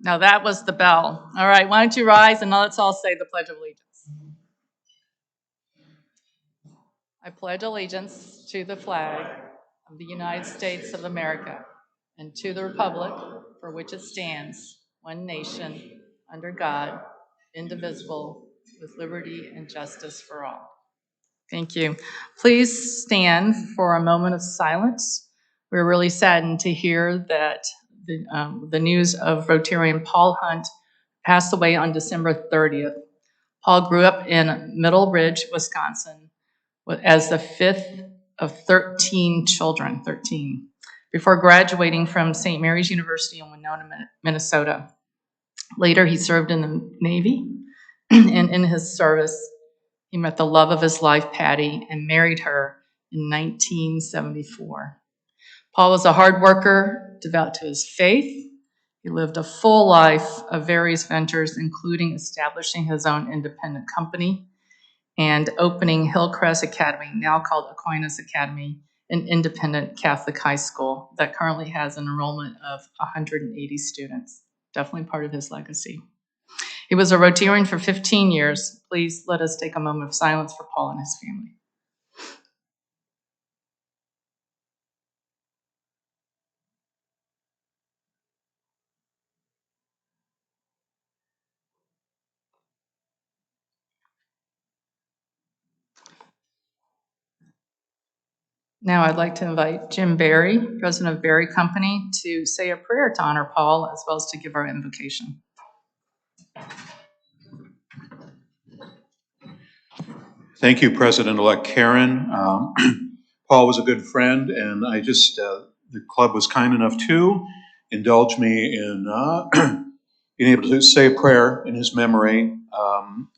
Now that was the bell. All right, why don't you rise and let's all say the Pledge of Allegiance. I pledge allegiance to the flag of the United States of America and to the republic for which it stands, one nation, under God, indivisible, with liberty and justice for all. Thank you. Please stand for a moment of silence. We're really saddened to hear that the news of Rotarian Paul Hunt passed away on December 30th. Paul grew up in Middle Ridge, Wisconsin, as the fifth of 13 children, 13, before graduating from St. Mary's University in Winona, Minnesota. Later, he served in the Navy, and in his service, he met the love of his life, Patty, and married her in 1974. Paul was a hard worker, devout to his faith. He lived a full life of various ventures, including establishing his own independent company and opening Hillcrest Academy, now called Aquinas Academy, an independent Catholic high school that currently has an enrollment of 180 students. Definitely part of his legacy. He was a Rotarian for 15 years. Please let us take a moment of silence for Paul and his family. Now I'd like to invite Jim Berry, president of Berry Company, to say a prayer to honor Paul, as well as to give our invocation. Thank you, President-elect Karen. Paul was a good friend, and the club was kind enough to indulge me in being able to say a prayer in his memory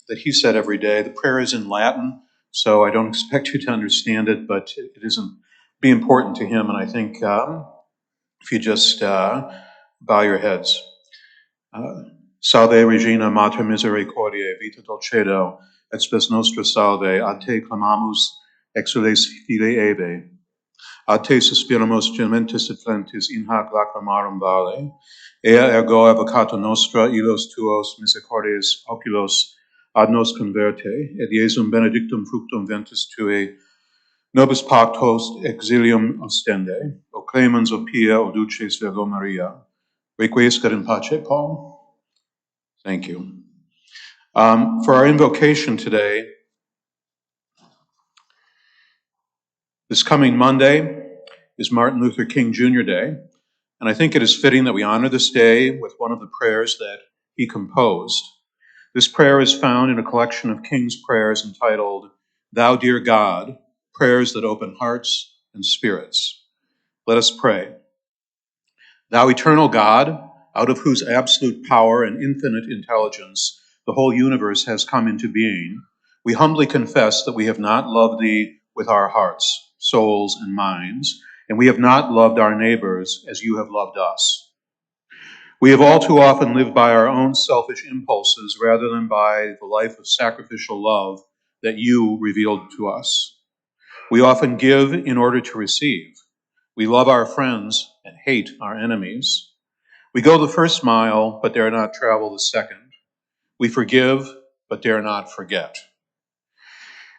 that he said every day. The prayer is in Latin, so I don't expect you to understand it, but it isn't be important to him, and I think if you just bow your heads. Salve Regina Mater Misericordiae, vita dulcedo, et spes nostra salve, ad te clamamus, exules filii Eve. Ad te suspiramus gementes et flentis in hac lacrimarum vale. Ea ergo advocato nostra, illos tuos misericordias oculos ad nos converte, et Iesum benedictum fructum ventris tui, nobis pactos exilium ostende, o clemens, o pia, o duces Virgo Maria. Requiescat in pace, Paul. Thank you. For our invocation today, this coming Monday is Martin Luther King Jr. Day, and I think it is fitting that we honor this day with one of the prayers that he composed. This prayer is found in a collection of King's prayers entitled, Thou Dear God, Prayers That Open Hearts and Spirits. Let us pray. Thou eternal God, out of whose absolute power and infinite intelligence the whole universe has come into being, we humbly confess that we have not loved thee with our hearts, souls, and minds, and we have not loved our neighbors as you have loved us. We have all too often lived by our own selfish impulses rather than by the life of sacrificial love that you revealed to us. We often give in order to receive. We love our friends and hate our enemies. We go the first mile, but dare not travel the second. We forgive, but dare not forget.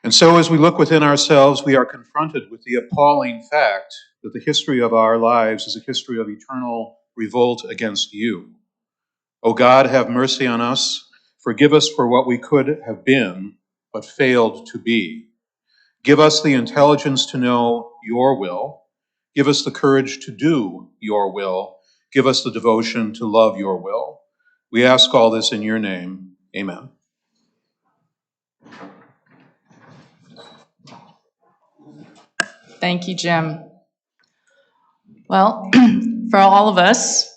And so as we look within ourselves, we are confronted with the appalling fact that the history of our lives is a history of eternal revolt against you. O God, have mercy on us. Forgive us for what we could have been, but failed to be. Give us the intelligence to know your will. Give us the courage to do your will. Give us the devotion to love your will. We ask all this in your name. Amen. Thank you, Jim. Well, for all of us,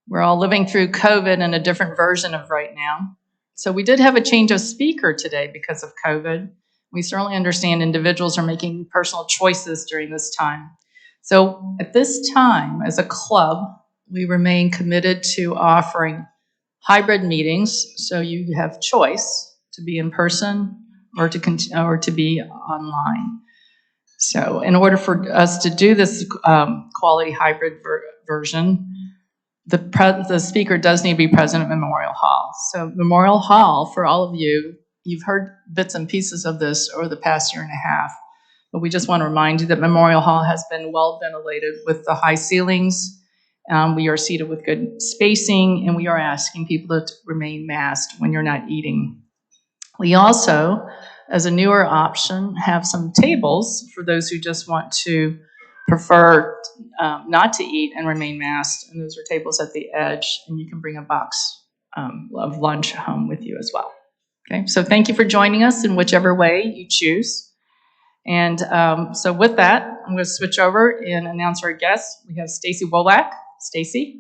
we're all living through COVID and a different version of right now. So we did have a change of speaker today because of COVID. We certainly understand individuals are making personal choices during this time. So at this time, as a club, we remain committed to offering hybrid meetings, so you have choice to be in person or to be online. So in order for us to do this quality hybrid version, the speaker does need to be present at Memorial Hall. So Memorial Hall, for all of you, you've heard bits and pieces of this over the past year and a half, but we just want to remind you that Memorial Hall has been well ventilated with the high ceilings. We are seated with good spacing, and we are asking people to remain masked when you're not eating. We also, as a newer option, have some tables for those who just want to prefer not to eat and remain masked. And those are tables at the edge, and you can bring a box of lunch home with you as well. Okay, so thank you for joining us in whichever way you choose. And so with that, I'm going to switch over and announce our guests. We have Stacy Wolak. Stacy.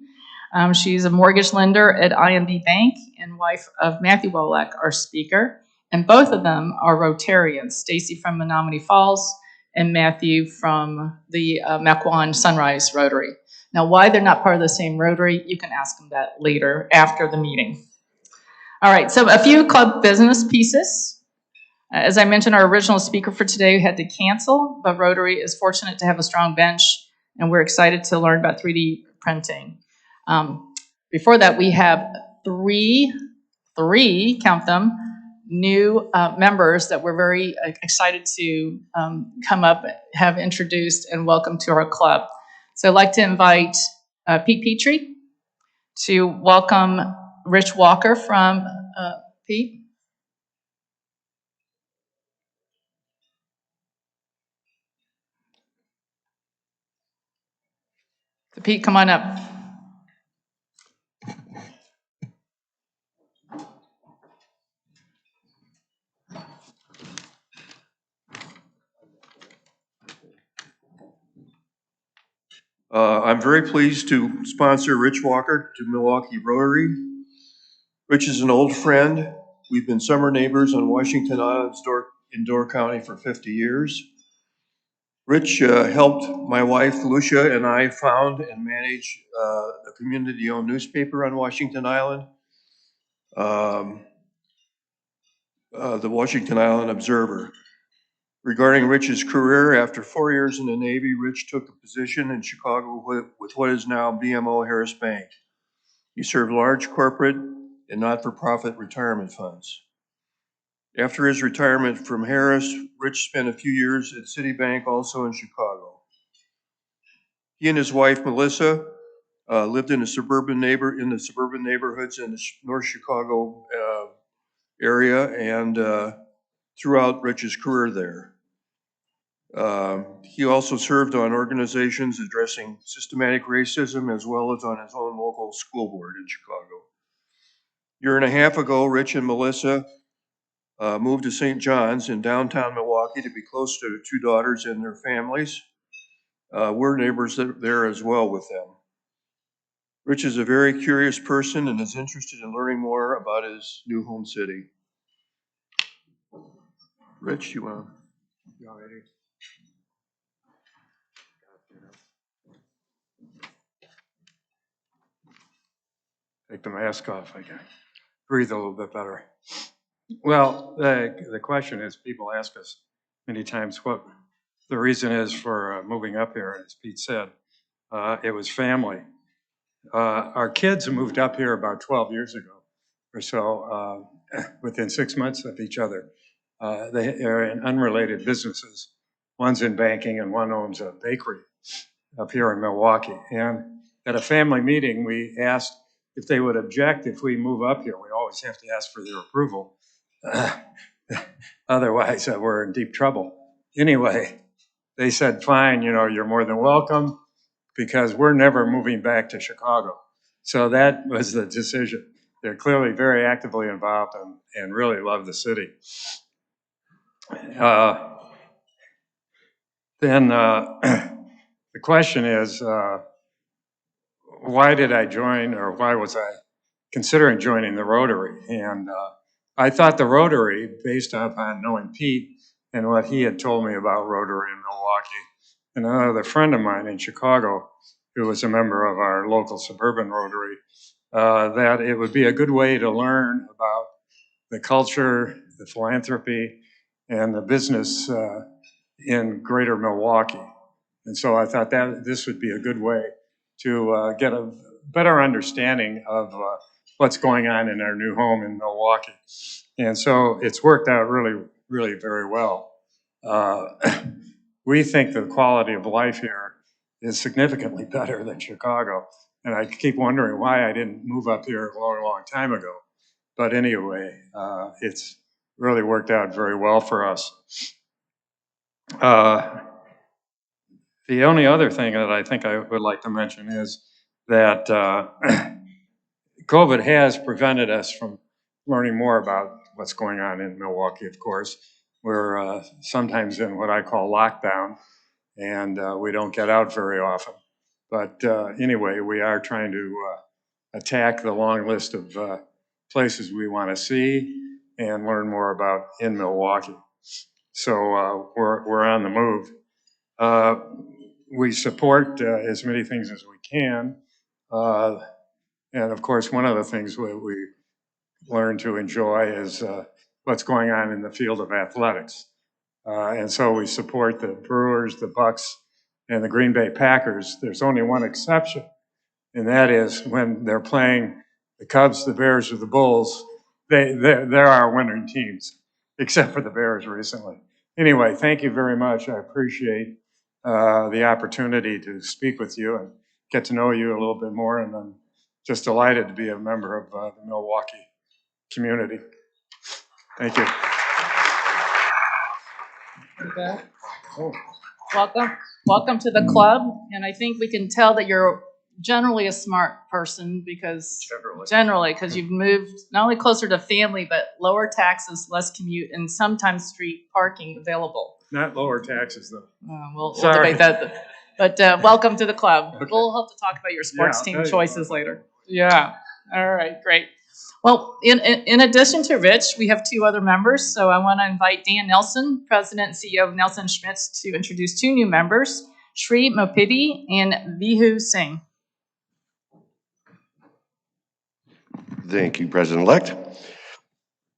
She's a mortgage lender at IMB Bank and wife of Matthew Wolak, our speaker. And both of them are Rotarians, Stacy from Menominee Falls and Matthew from the Mequon Sunrise Rotary. Now, why they're not part of the same Rotary, you can ask them that later after the meeting. All right, so a few club business pieces. As I mentioned, our original speaker for today had to cancel, but Rotary is fortunate to have a strong bench, and we're excited to learn about 3D printing. Before that, we have three, count them, new members that we're very excited to come up, have introduced, and welcome to our club. So I'd like to invite Pete Petrie to welcome Rich Walker from Pete. So Pete, come on up. I'm very pleased to sponsor Rich Walker to Milwaukee Rotary. Rich is an old friend. We've been summer neighbors on Washington Island in Door County for 50 years. Rich helped my wife, Lucia, and I found and manage a community-owned newspaper on Washington Island, the Washington Island Observer. Regarding Rich's career, after 4 years in the Navy, Rich took a position in Chicago with what is now BMO Harris Bank. He served large corporate and not-for-profit retirement funds. After his retirement from Harris, Rich spent a few years at Citibank, also in Chicago. He and his wife, Melissa, lived in the suburban neighborhoods in the North Chicago area and throughout Rich's career there. He also served on organizations addressing systematic racism as well as on his own local school board in Chicago. A year and a half ago, Rich and Melissa moved to St. John's in downtown Milwaukee to be close to their two daughters and their families. We're neighbors there as well with them. Rich is a very curious person and is interested in learning more about his new home city. Rich, you want to? Take the mask off, I can breathe a little bit better. Well, the question is, people ask us many times what the reason is for moving up here. As Pete said, it was family. Our kids moved up here about 12 years ago or so, within 6 months of each other. They are in unrelated businesses. One's in banking and one owns a bakery up here in Milwaukee. And at a family meeting, we asked if they would object if we move up here. We always have to ask for their approval. Otherwise, we're in deep trouble. Anyway, they said, fine, you're more than welcome, because we're never moving back to Chicago. So that was the decision. They're clearly very actively involved and really love the city. Then the question is, why did I join, or why was I considering joining the Rotary? And I thought the Rotary, based upon knowing Pete and what he had told me about Rotary in Milwaukee, and another friend of mine in Chicago who was a member of our local suburban Rotary, that it would be a good way to learn about the culture, the philanthropy, and the business in greater Milwaukee. And so I thought that this would be a good way to get a better understanding of what's going on in our new home in Milwaukee. And so it's worked out really, really very well. We think the quality of life here is significantly better than Chicago. And I keep wondering why I didn't move up here a long, long time ago. But anyway, it's really worked out very well for us. The only other thing that I think I would like to mention is that COVID has prevented us from learning more about what's going on in Milwaukee, of course. We're sometimes in what I call lockdown, and we don't get out very often. But anyway, we are trying to attack the long list of places we want to see and learn more about in Milwaukee. So we're on the move. We support as many things as we can. And of course, one of the things we learn to enjoy is what's going on in the field of athletics. And so we support the Brewers, the Bucks, and the Green Bay Packers. There's only one exception, and that is when they're playing the Cubs, the Bears, or the Bulls, they're our winning teams, except for the Bears recently. Anyway, thank you very much. I appreciate the opportunity to speak with you and get to know you a little bit more, and I'm just delighted to be a member of the Milwaukee community. Thank you. Okay. Welcome to the club, and I think we can tell that you're generally a smart person because you've moved not only closer to family, but lower taxes, less commute, and sometimes street parking available. Not lower taxes, though. We'll debate that. But welcome to the club. Okay. We'll hope to talk about your sports team choices later. Yeah. All right, great. Well, in addition to Rich, we have two other members. So I want to invite Dan Nelson, President and CEO of Nelson Schmitz, to introduce two new members, Sri Mopidi and Vihu Singh. Thank you, President-elect.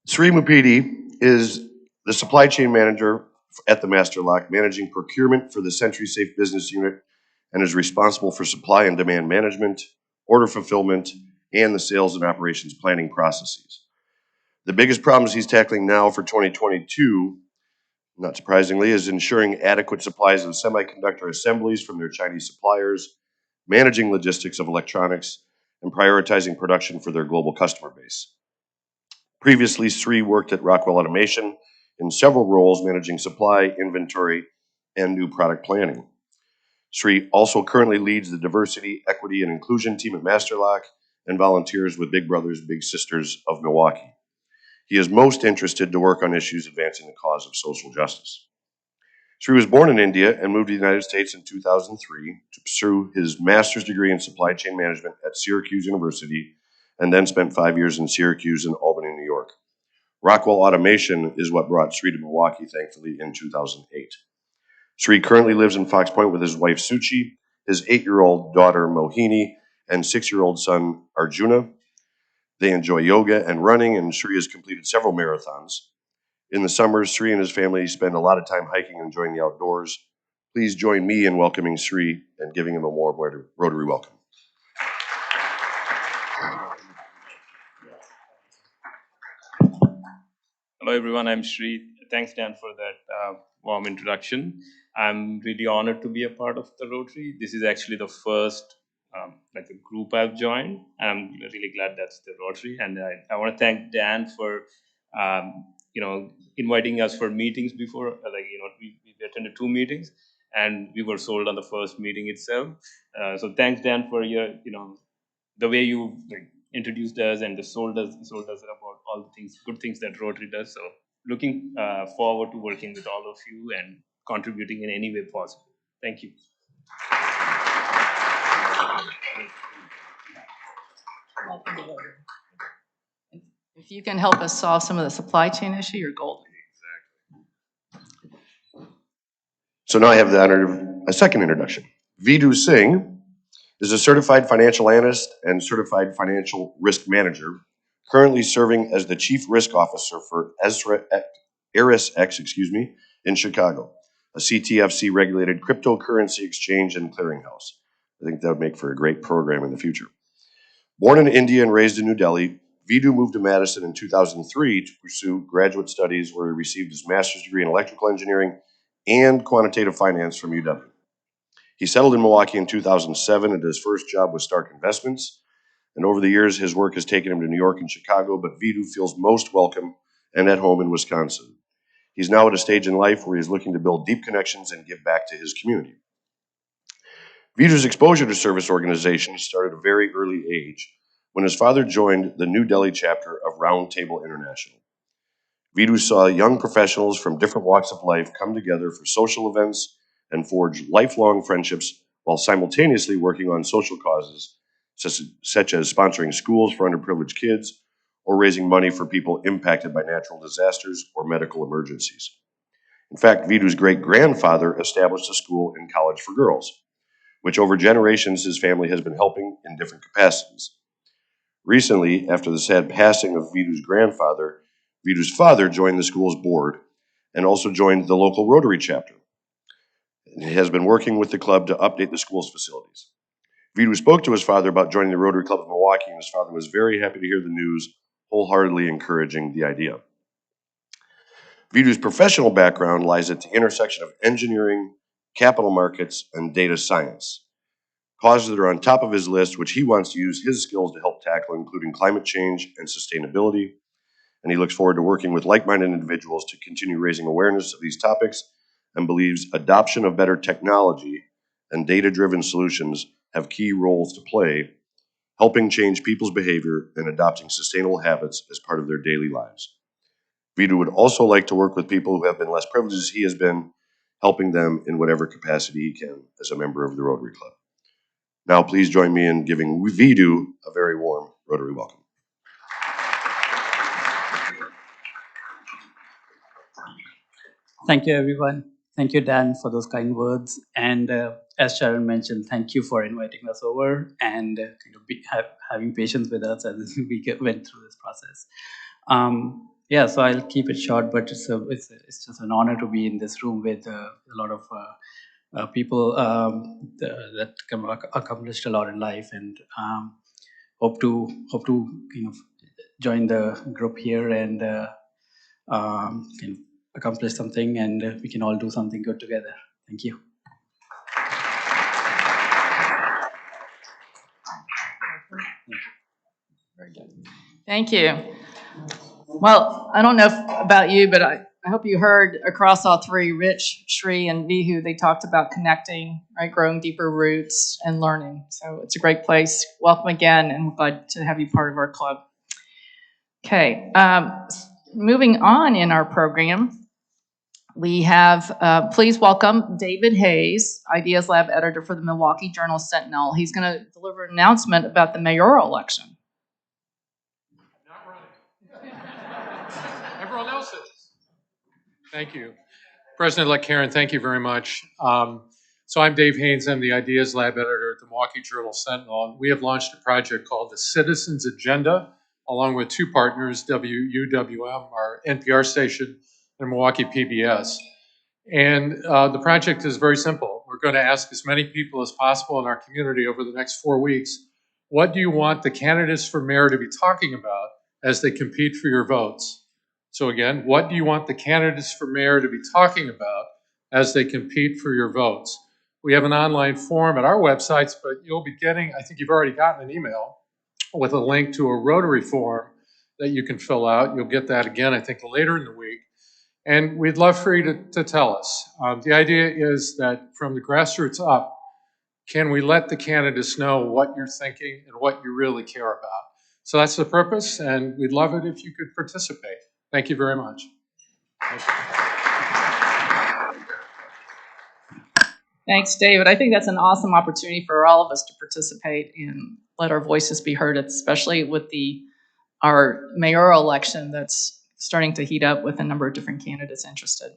Sri Mupidi is the supply chain manager at the Master Lock, managing procurement for the Century Safe business unit, and is responsible for supply and demand management, order fulfillment, and the sales and operations planning processes. The biggest problems he's tackling now for 2022, not surprisingly, is ensuring adequate supplies of semiconductor assemblies from their Chinese suppliers, managing logistics of electronics, and prioritizing production for their global customer base. Previously, Sri worked at Rockwell Automation in several roles managing supply, inventory, and new product planning. Sri also currently leads the Diversity, Equity, and Inclusion team at Master Lock and volunteers with Big Brothers Big Sisters of Milwaukee. He is most interested to work on issues advancing the cause of social justice. Sri was born in India and moved to the United States in 2003 to pursue his master's degree in supply chain management at Syracuse University, and then spent 5 years in Syracuse and Albany, New York. Rockwell Automation is what brought Sri to Milwaukee, thankfully, in 2008. Sri currently lives in Fox Point with his wife Suchi, his 8-year-old daughter Mohini, and 6-year-old son Arjuna. They enjoy yoga and running, and Sri has completed several marathons. In the summers, Sri and his family spend a lot of time hiking and enjoying the outdoors. Please join me in welcoming Sri and giving him a warm Rotary welcome. Hello, everyone. I'm Sri. Thanks, Dan, for that warm introduction. I'm really honored to be a part of the Rotary. This is actually the first a group I've joined, and I'm really glad that's the Rotary. And I want to thank Dan for inviting us for meetings before. We attended 2 meetings, and we were sold on the first meeting itself. So thanks, Dan, for your the way you introduced us and sold us about all the good things that Rotary does. So looking forward to working with all of you and contributing in any way possible. Thank you. If you can help us solve some of the supply chain issue, you're golden. So now I have the honor of a second introduction. Vidu Singh is a certified financial analyst and certified financial risk manager, currently serving as the chief risk officer for ErisX in Chicago, a CTFC regulated cryptocurrency exchange and clearinghouse. I think that would make for a great program in the future. Born in India and raised in New Delhi, Vidhu moved to Madison in 2003 to pursue graduate studies where he received his master's degree in electrical engineering and quantitative finance from UW. He settled in Milwaukee in 2007 and his first job was Stark Investments. And over the years, his work has taken him to New York and Chicago, but Vidhu feels most welcome and at home in Wisconsin. He's now at a stage in life where he's looking to build deep connections and give back to his community. Vidhu's exposure to service organizations started at a very early age when his father joined the New Delhi chapter of Round Table International. Vidhu saw young professionals from different walks of life come together for social events and forge lifelong friendships while simultaneously working on social causes such as sponsoring schools for underprivileged kids or raising money for people impacted by natural disasters or medical emergencies. In fact, Vidhu's great-grandfather established a school and college for girls, which over generations his family has been helping in different capacities. Recently, after the sad passing of Vidhu's grandfather, Vidhu's father joined the school's board and also joined the local Rotary chapter. He has been working with the club to update the school's facilities. Vidhu spoke to his father about joining the Rotary Club of Milwaukee, and his father was very happy to hear the news, wholeheartedly encouraging the idea. Vidhu's professional background lies at the intersection of engineering, capital markets, and data science. Causes that are on top of his list, which he wants to use his skills to help tackle, including climate change and sustainability. And he looks forward to working with like-minded individuals to continue raising awareness of these topics and believes adoption of better technology and data-driven solutions have key roles to play, helping change people's behavior and adopting sustainable habits as part of their daily lives. Vidhu would also like to work with people who have been less privileged as he has been, helping them in whatever capacity he can as a member of the Rotary Club. Now, please join me in giving Vidhu a very warm Rotary welcome. Thank you, everyone. Thank you, Dan, for those kind words. And as Sharon mentioned, thank you for inviting us over and having patience with us as we went through this process. Yeah, so I'll keep it short, but it's just an honor to be in this room with a lot of people that accomplished a lot in life, and hope to join the group here and accomplish something, and we can all do something good together. Thank you. Very good. Thank you. Well, I don't know about you, but I hope you heard across all three, Rich, Shri, and Vihu, they talked about connecting, right, growing deeper roots and learning. So it's a great place. Welcome again, and we're glad to have you part of our club. Okay, moving on in our program, we have, please welcome David Hayes, Ideas Lab editor for the Milwaukee Journal-Sentinel. He's going to deliver an announcement about the mayoral election. Not running. Everyone else is. Thank you. President-elect Karen, thank you very much. So I'm Dave Haynes. I'm the Ideas Lab editor at the Milwaukee Journal-Sentinel. And we have launched a project called the Citizens Agenda, along with two partners, WUWM, our NPR station, and Milwaukee PBS. And the project is very simple. We're going to ask as many people as possible in our community over the next 4 weeks, what do you want the candidates for mayor to be talking about as they compete for your votes? So again, what do you want the candidates for mayor to be talking about as they compete for your votes? We have an online form at our websites, but you'll be getting, I think you've already gotten an email with a link to a Rotary form that you can fill out. You'll get that again, I think, later in the week. And we'd love for you to tell us. The idea is that from the grassroots up, can we let the candidates know what you're thinking and what you really care about? So that's the purpose, and we'd love it if you could participate. Thank you very much. Thanks, David. I think that's an awesome opportunity for all of us to participate and let our voices be heard, especially with our mayoral election that's starting to heat up with a number of different candidates interested.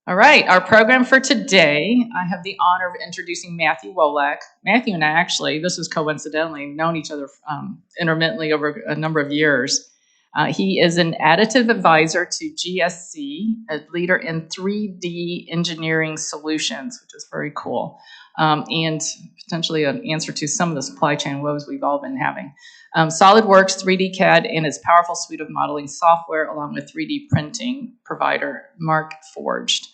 All right, our program for today, I have the honor of introducing Matthew Wolak. Matthew and I actually, this was coincidentally, known each other intermittently over a number of years. He is an additive advisor to GSC, a leader in 3D engineering solutions, which is very cool, and potentially an answer to some of the supply chain woes we've all been having. SolidWorks, 3D CAD, and his powerful suite of modeling software, along with 3D printing provider Mark Forged.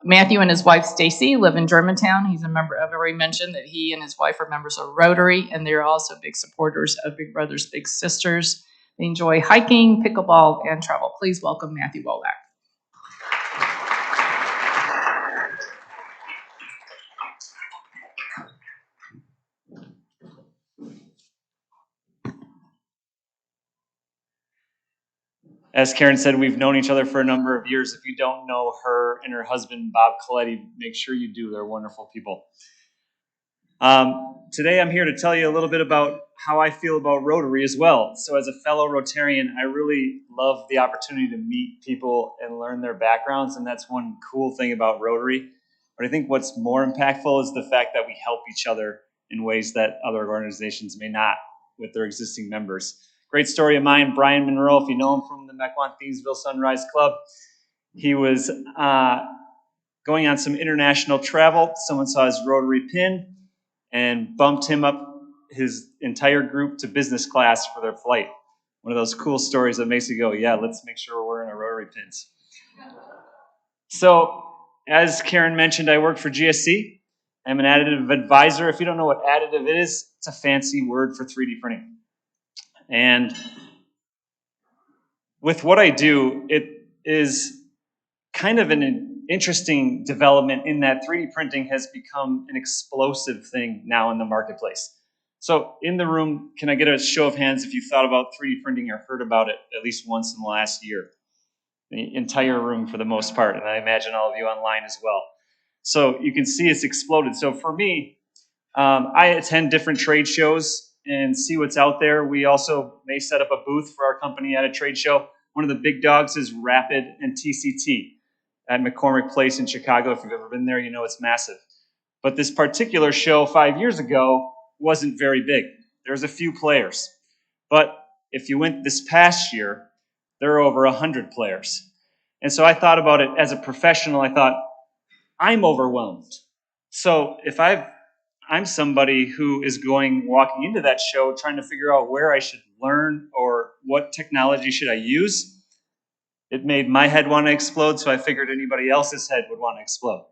Matthew and his wife Stacy live in Germantown. He's a member. I've already mentioned that he and his wife are members of Rotary, and they're also big supporters of Big Brothers Big Sisters. They enjoy hiking, pickleball, and travel. Please welcome Matthew Wolak. As Karen said, we've known each other for a number of years. If you don't know her and her husband, Bob Coletti, make sure you do. They're wonderful people. Today I'm here to tell you a little bit about how I feel about Rotary as well. So as a fellow Rotarian, I really love the opportunity to meet people and learn their backgrounds, and that's one cool thing about Rotary. But I think what's more impactful is the fact that we help each other in ways that other organizations may not with their existing members. Great story of mine, Brian Monroe, if you know him from the Mequon-Thiensville Sunrise Club. He was going on some international travel. Someone saw his Rotary pin and bumped him up, his entire group, to business class for their flight. One of those cool stories that makes you go, yeah, let's make sure we're wearing our Rotary pins. So, as Karen mentioned, I work for GSC. I'm an additive advisor. If you don't know what additive is, it's a fancy word for 3D printing. And with what I do, it is kind of an interesting development in that 3D printing has become an explosive thing now in the marketplace. So in the room, can I get a show of hands if you thought about 3D printing or heard about it at least once in the last year? The entire room for the most part, and I imagine all of you online as well. So you can see it's exploded. So for me, I attend different trade shows and see what's out there. We also may set up a booth for our company at a trade show. One of the big dogs is Rapid and TCT at McCormick Place in Chicago. If you've ever been there, you know it's massive. But this particular show 5 years ago wasn't very big. There's a few players. But if you went this past year, there are over 100 players. And so I thought about it as a professional. I thought, I'm overwhelmed. So if I'm somebody who is walking into that show trying to figure out where I should learn or what technology should I use, it made my head want to explode, so I figured anybody else's head would want to explode.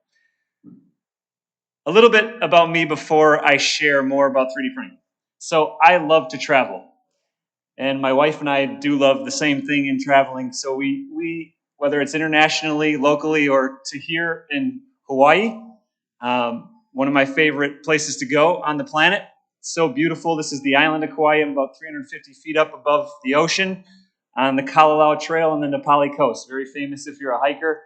A little bit about me before I share more about 3D printing. So I love to travel, and my wife and I do love the same thing in traveling. So we whether it's internationally, locally, or to here in Hawaii, one of my favorite places to go on the planet. It's so beautiful. This is the island of Kauai. I'm about 350 feet up above the ocean on the Kalalau Trail and the Nepali coast. Very famous if you're a hiker.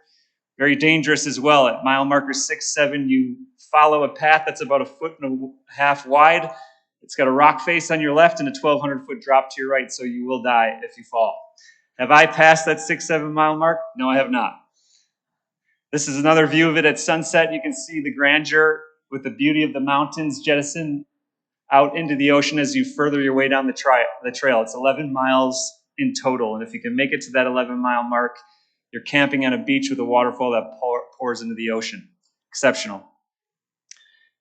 Very dangerous as well. At mile marker 6-7, you follow a path that's about 1.5 feet wide. It's got a rock face on your left and a 1,200-foot drop to your right, so you will die if you fall. Have I passed that 6-7 mile mark? No, I have not. This is another view of it at sunset. You can see the grandeur with the beauty of the mountains jettison out into the ocean as you further your way down the trail. It's 11 miles in total, and if you can make it to that 11-mile mark, you're camping on a beach with a waterfall that pours into the ocean. Exceptional.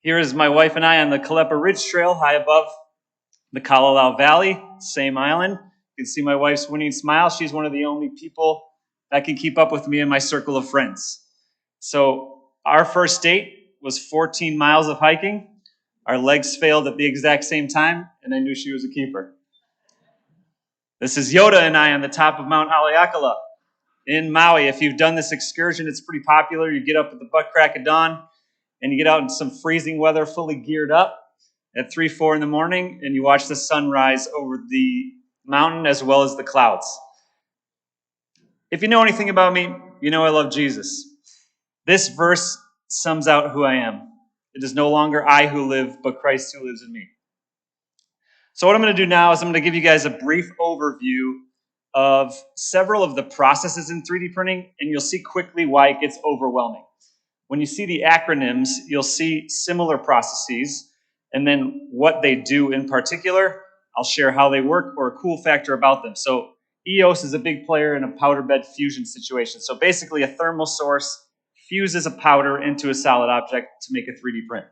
Here is my wife and I on the Kalepa Ridge Trail, high above the Kalalau Valley, same island. You can see my wife's winning smile. She's one of the only people that can keep up with me in my circle of friends. So our first date was 14 miles of hiking. Our legs failed at the exact same time, and I knew she was a keeper. This is Yoda and I on the top of Mount Haleakala in Maui. If you've done this excursion, it's pretty popular. You get up at the butt crack of dawn, and you get out in some freezing weather, fully geared up at 3-4 in the morning, and you watch the sunrise over the mountain as well as the clouds. If you know anything about me, you know I love Jesus. This verse sums out who I am. It is no longer I who live, but Christ who lives in me. So what I'm going to do now is I'm going to give you guys a brief overview of several of the processes in 3D printing, and you'll see quickly why it gets overwhelming. When you see the acronyms, you'll see similar processes, and then what they do in particular. I'll share how they work or a cool factor about them. So EOS is a big player in a powder bed fusion situation. So basically a thermal source fuses a powder into a solid object to make a 3D print.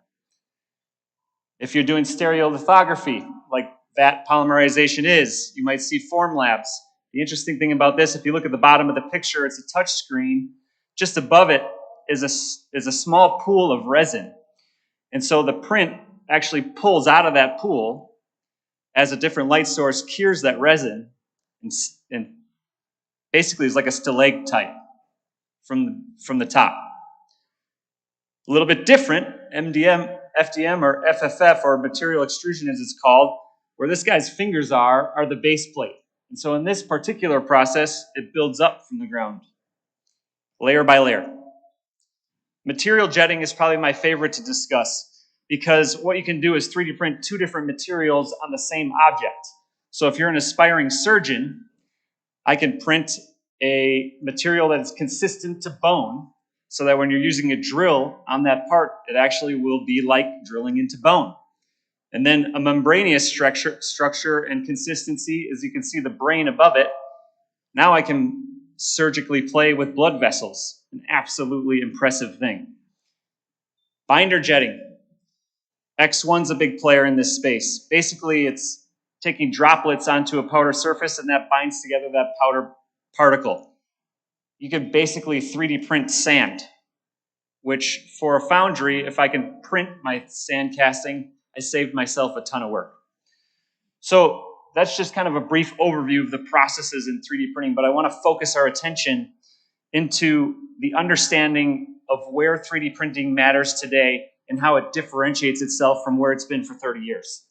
If you're doing stereolithography, like that polymerization is, you might see Formlabs. The interesting thing about this, if you look at the bottom of the picture, it's a touch screen. Just above it is a small pool of resin. And so the print actually pulls out of that pool as a different light source cures that resin and basically is like a stalactite from the top. A little bit different, MDM, FDM, or FFF, or material extrusion as it's called, where this guy's fingers are the base plate. And so in this particular process, it builds up from the ground, layer by layer. Material jetting is probably my favorite to discuss because what you can do is 3D print two different materials on the same object. So if you're an aspiring surgeon, I can print a material that is consistent to bone so that when you're using a drill on that part, it actually will be like drilling into bone. And then a membranous structure and consistency, as you can see the brain above it. Now I can surgically play with blood vessels, an absolutely impressive thing. Binder jetting. X1's a big player in this space. Basically, it's taking droplets onto a powder surface and that binds together that powder particle. You can basically 3D print sand, which for a foundry, if I can print my sand casting, I saved myself a ton of work. So that's just kind of a brief overview of the processes in 3D printing, but I want to focus our attention into the understanding of where 3D printing matters today and how it differentiates itself from where it's been for 30 years.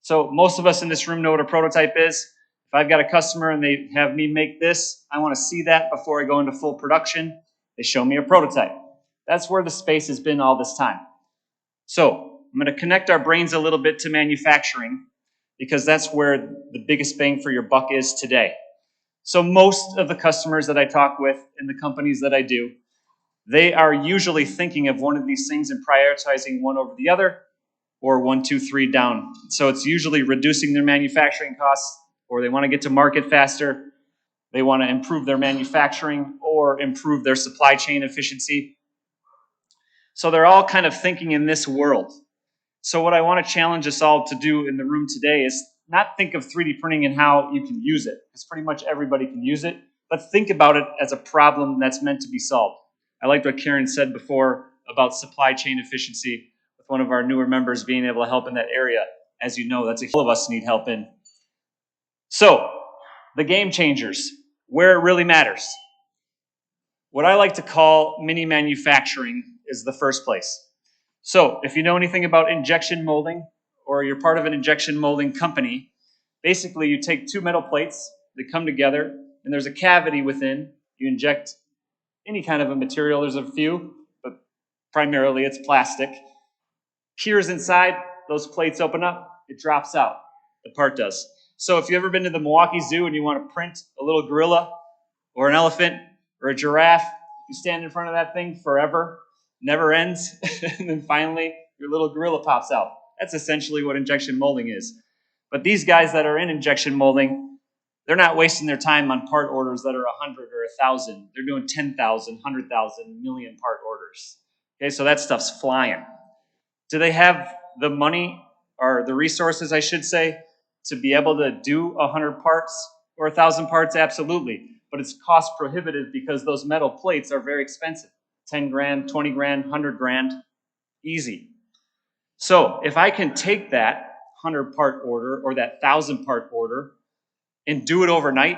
So most of us in this room know what a prototype is. If I've got a customer and they have me make this, I want to see that before I go into full production. They show me a prototype. That's where the space has been all this time. So I'm going to connect our brains a little bit to manufacturing because that's where the biggest bang for your buck is today. So most of the customers that I talk with in the companies that I do, they are usually thinking of one of these things and prioritizing one over the other, or 1, 2, 3 down. So it's usually reducing their manufacturing costs, or they want to get to market faster. They want to improve their manufacturing or improve their supply chain efficiency. So they're all kind of thinking in this world. So what I want to challenge us all to do in the room today is not think of 3D printing and how you can use it, because pretty much everybody can use it, but think about it as a problem that's meant to be solved. I liked what Karen said before about supply chain efficiency, with one of our newer members being able to help in that area. As you know, that's all of us need help in. So, the game changers, where it really matters. What I like to call mini manufacturing is the first place. So, if you know anything about injection molding, or you're part of an injection molding company, basically you take two metal plates, they come together, and there's a cavity within. You inject any kind of a material, there's a few, but primarily it's plastic. Cures inside, those plates open up, it drops out, the part does. So if you've ever been to the Milwaukee Zoo and you want to print a little gorilla, or an elephant, or a giraffe, you stand in front of that thing forever, never ends, and then finally your little gorilla pops out. That's essentially what injection molding is. But these guys that are in injection molding, they're not wasting their time on part orders that are 100 or 1,000. They're doing 10,000, 100,000, million part orders. Okay, so that stuff's flying. Do they have the money, or the resources, I should say, to be able to do 100 parts or 1,000 parts? Absolutely. But it's cost prohibitive because those metal plates are very expensive. 10 grand, 20 grand, 100 grand, easy. So if I can take that 100 part order or that 1,000 part order and do it overnight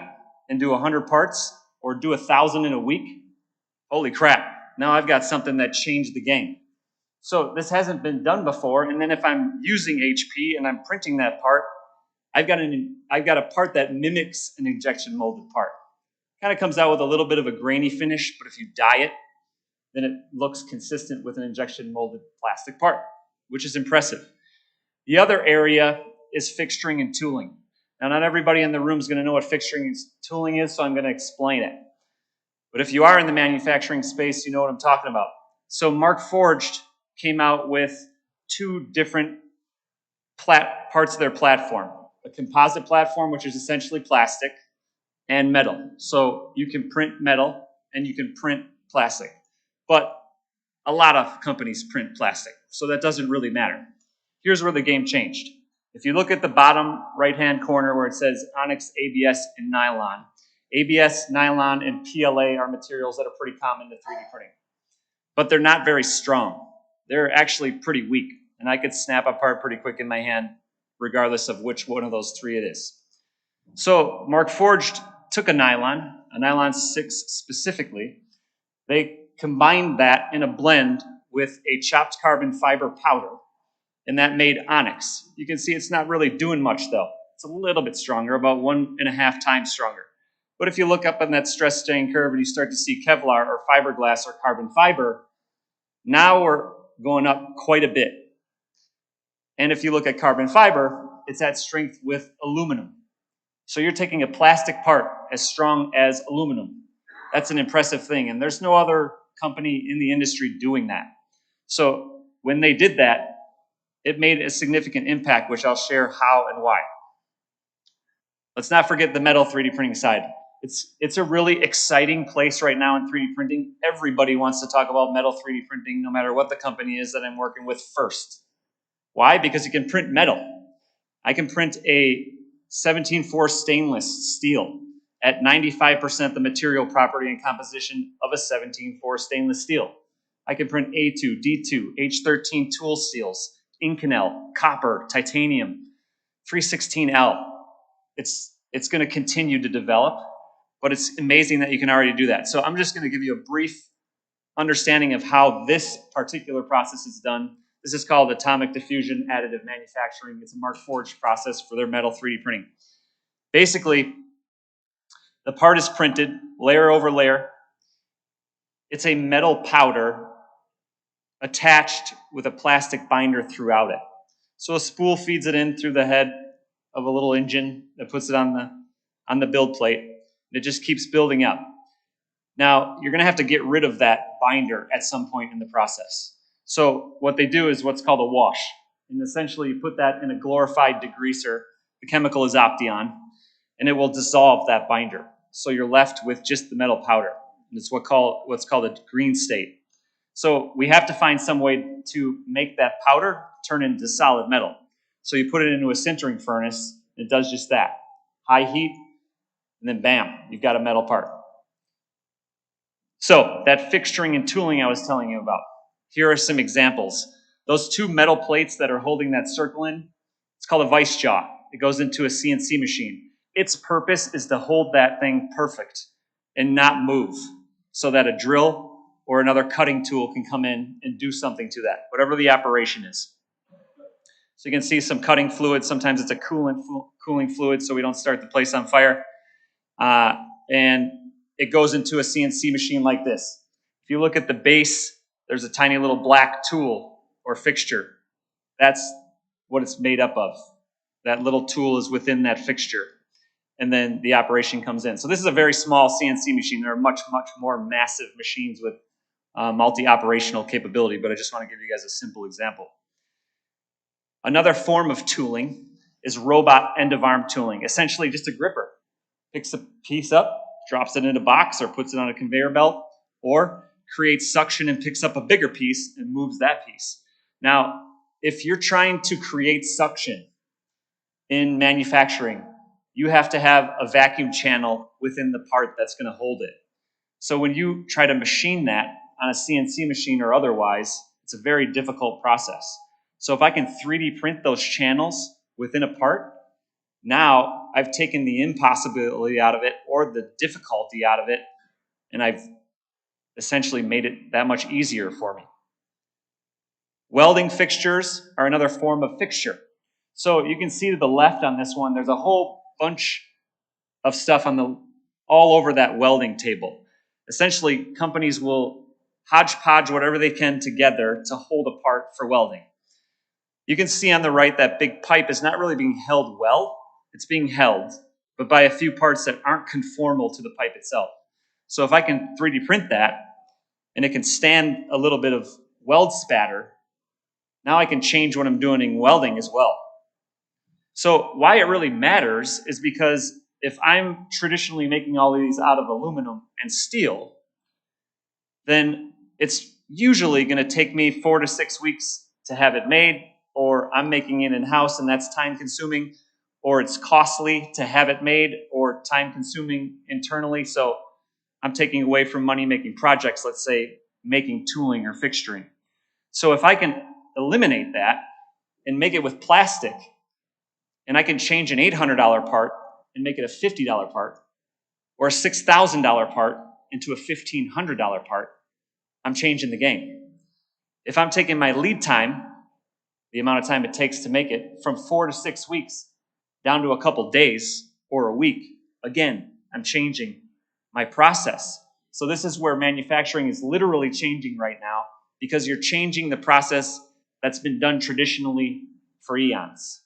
and do 100 parts or do 1,000 in a week, holy crap, now I've got something that changed the game. So this hasn't been done before, and then if I'm using HP and I'm printing that part, I've got a part that mimics an injection molded part. Kind of comes out with a little bit of a grainy finish, but if you dye it, then it looks consistent with an injection molded plastic part, which is impressive. The other area is fixturing and tooling. Now, not everybody in the room is going to know what fixturing and tooling is, so I'm going to explain it. But if you are in the manufacturing space, you know what I'm talking about. So Mark Forged came out with two different parts of their platform. a composite platform, which is essentially plastic, and metal. So you can print metal and you can print plastic. But a lot of companies print plastic, so that doesn't really matter. Here's where the game changed. If you look at the bottom right-hand corner where it says Onyx, ABS, and nylon, ABS, nylon, and PLA are materials that are pretty common to 3D printing. But they're not very strong. They're actually pretty weak, and I could snap apart pretty quick in my hand, regardless of which one of those three it is. So Markforged took a nylon 6 specifically. They combined that in a blend with a chopped carbon fiber powder, and that made Onyx. You can see it's not really doing much though. It's a little bit stronger, about 1.5 times stronger. But if you look up on that stress strain curve and you start to see Kevlar or fiberglass or carbon fiber, now we're going up quite a bit. And if you look at carbon fiber, it's at strength with aluminum. So you're taking a plastic part as strong as aluminum. That's an impressive thing, and there's no other company in the industry doing that. So when they did that, it made a significant impact, which I'll share how and why. Let's not forget the metal 3D printing side. It's a really exciting place right now in 3D printing. Everybody wants to talk about metal 3D printing, no matter what the company is that I'm working with first. Why? Because you can print metal. I can print a 17.4 stainless steel at 95% the material property and composition of a 17.4 stainless steel. I can print A2, D2, H13 tool steels, Inconel, copper, titanium, 316L. It's going to continue to develop, but it's amazing that you can already do that. So I'm just going to give you a brief understanding of how this particular process is done. This is called atomic diffusion additive manufacturing. It's a Markforged process for their metal 3D printing. Basically, the part is printed layer over layer. It's a metal powder attached with a plastic binder throughout it. So a spool feeds it in through the head of a little engine that puts it on the build plate. And it just keeps building up. Now, you're going to have to get rid of that binder at some point in the process. So what they do is what's called a wash. And essentially, you put that in a glorified degreaser. The chemical is Opteon, and it will dissolve that binder. So you're left with just the metal powder. And it's what's called a green state. So we have to find some way to make that powder turn into solid metal. So you put it into a sintering furnace, and it does just that. High heat, and then bam, you've got a metal part. So that fixturing and tooling I was telling you about, here are some examples. Those two metal plates that are holding that circle in, it's called a vice jaw. It goes into a CNC machine. Its purpose is to hold that thing perfect and not move so that a drill or another cutting tool can come in and do something to that, whatever the operation is. So you can see some cutting fluid. Sometimes it's a cooling fluid so we don't start the place on fire. And it goes into a CNC machine like this. If you look at the base, there's a tiny little black tool or fixture. That's what it's made up of. That little tool is within that fixture. And then the operation comes in. So this is a very small CNC machine. There are much, much more massive machines with multi-operational capability, but I just want to give you guys a simple example. Another form of tooling is robot end-of-arm tooling, essentially just a gripper. Picks a piece up, drops it in a box or puts it on a conveyor belt, or creates suction and picks up a bigger piece and moves that piece. Now, if you're trying to create suction in manufacturing, you have to have a vacuum channel within the part that's going to hold it. So when you try to machine that on a CNC machine or otherwise, it's a very difficult process. So if I can 3D print those channels within a part, now I've taken the impossibility out of it or the difficulty out of it, and I've essentially made it that much easier for me. Welding fixtures are another form of fixture. So you can see to the left on this one, there's a whole bunch of stuff all over that welding table. Essentially, companies will hodgepodge whatever they can together to hold a part for welding. You can see on the right that big pipe is not really being held well. It's being held, but by a few parts that aren't conformal to the pipe itself. So if I can 3D print that, and it can stand a little bit of weld spatter, now I can change what I'm doing in welding as well. So why it really matters is because if I'm traditionally making all of these out of aluminum and steel, then it's usually going to take me 4 to 6 weeks to have it made, or I'm making it in-house and that's time consuming, or it's costly to have it made, or time consuming internally. So I'm taking away from money making projects, let's say making tooling or fixturing. So if I can eliminate that and make it with plastic, and I can change an $800 part and make it a $50 part, or a $6,000 part into a $1,500 part, I'm changing the game. If I'm taking my lead time, the amount of time it takes to make it, from 4 to 6 weeks down to a couple days or a week, again, I'm changing my process. So this is where manufacturing is literally changing right now, because you're changing the process that's been done traditionally for eons.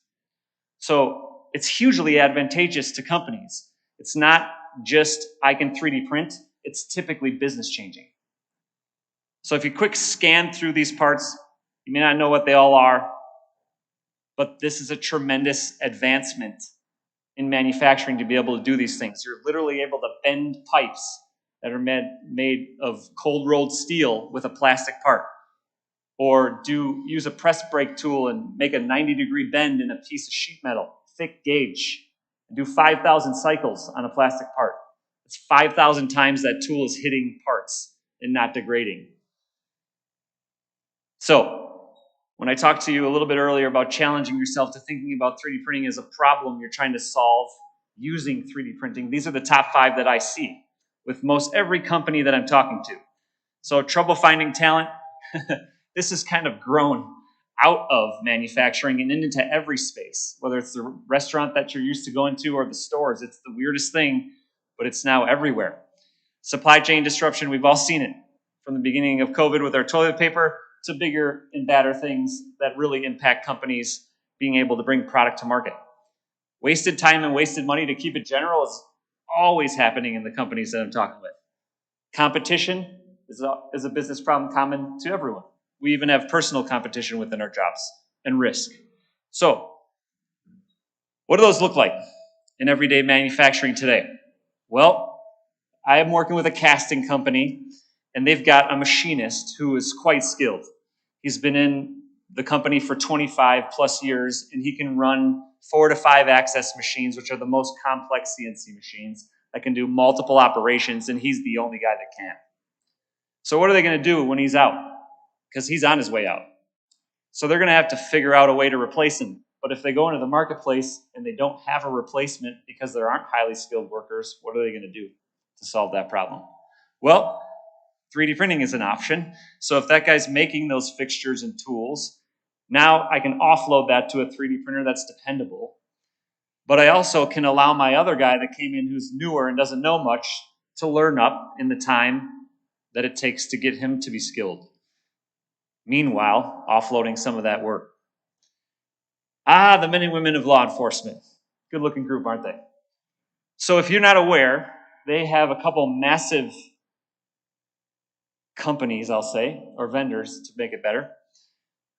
So it's hugely advantageous to companies. It's not just I can 3D print, it's typically business changing. So if you quick scan through these parts, you may not know what they all are, but this is a tremendous advancement in manufacturing to be able to do these things. You're literally able to bend pipes that are made of cold rolled steel with a plastic part, or use a press brake tool and make a 90-degree bend in a piece of sheet metal, thick gauge, and do 5,000 cycles on a plastic part. It's 5,000 times that tool is hitting parts and not degrading. So, when I talked to you a little bit earlier about challenging yourself to thinking about 3D printing as a problem you're trying to solve using 3D printing, these are the top 5 that I see with most every company that I'm talking to. So, trouble finding talent, this has kind of grown out of manufacturing and into every space, whether it's the restaurant that you're used to going to or the stores. It's the weirdest thing, but it's now everywhere. Supply chain disruption, we've all seen it from the beginning of COVID with our toilet paper to bigger and badder things that really impact companies being able to bring product to market. Wasted time and wasted money, to keep it general, is always happening in the companies that I'm talking with. Competition is a business problem common to everyone. We even have personal competition within our jobs and risk. So, what do those look like in everyday manufacturing today? Well, I am working with a casting company, and they've got a machinist who is quite skilled. He's been in the company for 25 plus years, and he can run 4 to 5 access machines, which are the most complex CNC machines that can do multiple operations, and he's the only guy that can. So what are they going to do when he's out? Because he's on his way out. So they're going to have to figure out a way to replace him. But if they go into the marketplace and they don't have a replacement because there aren't highly skilled workers, what are they going to do to solve that problem? Well, 3D printing is an option. So if that guy's making those fixtures and tools, now I can offload that to a 3D printer that's dependable. But I also can allow my other guy that came in who's newer and doesn't know much to learn up in the time that it takes to get him to be skilled. Meanwhile, offloading some of that work. The men and women of law enforcement. Good looking group, aren't they? So if you're not aware, they have a couple massive companies, I'll say, or vendors to make it better,